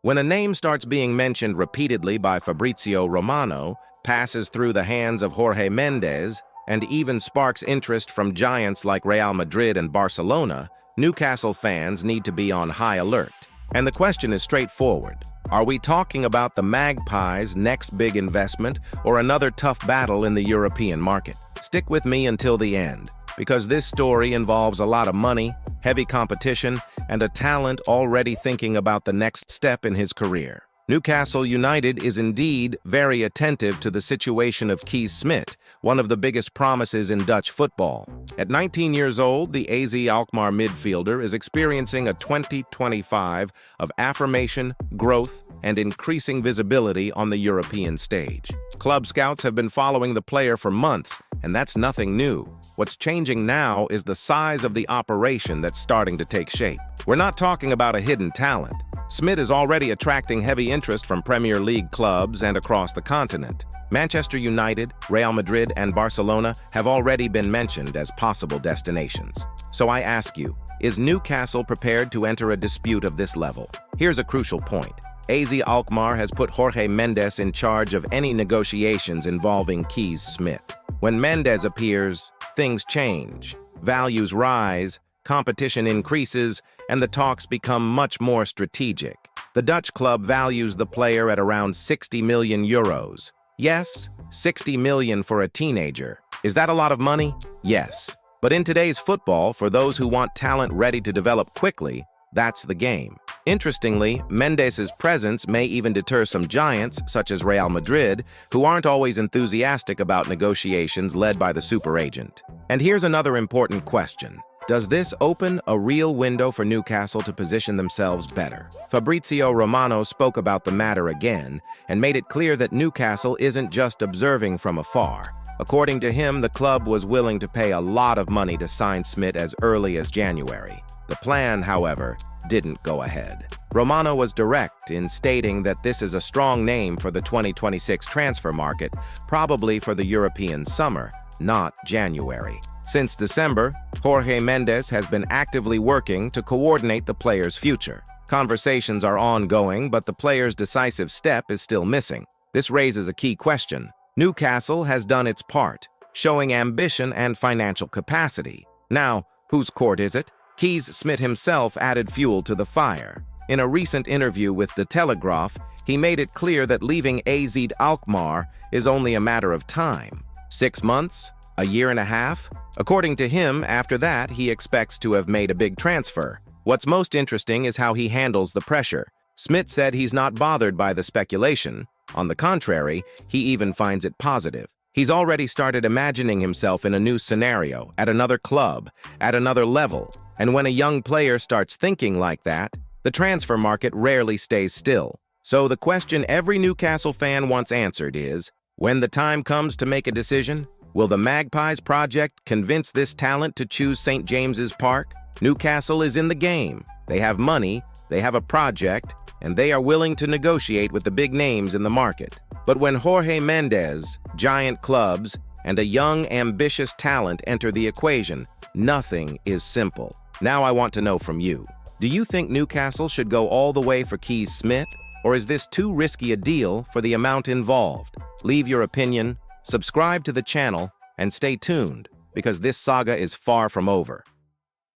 When a name starts being mentioned repeatedly by Fabrizio Romano, passes through the hands of Jorge Mendes, and even sparks interest from giants like Real Madrid and Barcelona, Newcastle fans need to be on high alert. And the question is straightforward. Are we talking about the Magpies' next big investment or another tough battle in the European market? Stick with me until the end, because this story involves a lot of money, heavy competition, and a talent already thinking about the next step in his career. Newcastle United is indeed very attentive to the situation of Kees Smit, one of the biggest promises in Dutch football. At 19 years old, the AZ Alkmaar midfielder is experiencing a 2025 of affirmation, growth, and increasing visibility on the European stage. Club scouts have been following the player for months, and that's nothing new. What's changing now is the size of the operation that's starting to take shape. We're not talking about a hidden talent. Smit is already attracting heavy interest from Premier League clubs and across the continent. Manchester United, Real Madrid, and Barcelona have already been mentioned as possible destinations. So I ask you, is Newcastle prepared to enter a dispute of this level? Here's a crucial point. AZ Alkmaar has put Jorge Mendes in charge of any negotiations involving Kees Smit. When Mendes appears, things change. Values rise, competition increases, and the talks become much more strategic. The Dutch club values the player at around 60 million euros. Yes, 60 million for a teenager. Is that a lot of money? Yes. But in today's football, for those who want talent ready to develop quickly, that's the game. Interestingly, Mendes' presence may even deter some giants, such as Real Madrid, who aren't always enthusiastic about negotiations led by the super agent. And here's another important question. Does this open a real window for Newcastle to position themselves better? Fabrizio Romano spoke about the matter again and made it clear that Newcastle isn't just observing from afar. According to him, the club was willing to pay a lot of money to sign Smit as early as January. The plan, however, didn't go ahead. Romano was direct in stating that this is a strong name for the 2026 transfer market, probably for the European summer, not January. Since December, Jorge Mendes has been actively working to coordinate the player's future. Conversations are ongoing, but the player's decisive step is still missing. This raises a key question. Newcastle has done its part, showing ambition and financial capacity. Now, whose court is it? Kees Smit himself added fuel to the fire. In a recent interview with De Telegraaf, he made it clear that leaving AZ Alkmaar is only a matter of time. 6 months? A year and a half? According to him, after that, he expects to have made a big transfer. What's most interesting is how he handles the pressure. Smit said he's not bothered by the speculation. On the contrary, he even finds it positive. He's already started imagining himself in a new scenario, at another club, at another level. And when a young player starts thinking like that, the transfer market rarely stays still. So the question every Newcastle fan wants answered is, when the time comes to make a decision, will the Magpies project convince this talent to choose St. James's Park? Newcastle is in the game. They have money, they have a project, and they are willing to negotiate with the big names in the market. But when Jorge Mendes, giant clubs, and a young, ambitious talent enter the equation, nothing is simple. Now I want to know from you. Do you think Newcastle should go all the way for Kees Smit, or is this too risky a deal for the amount involved? Leave your opinion, subscribe to the channel, and stay tuned, because this saga is far from over.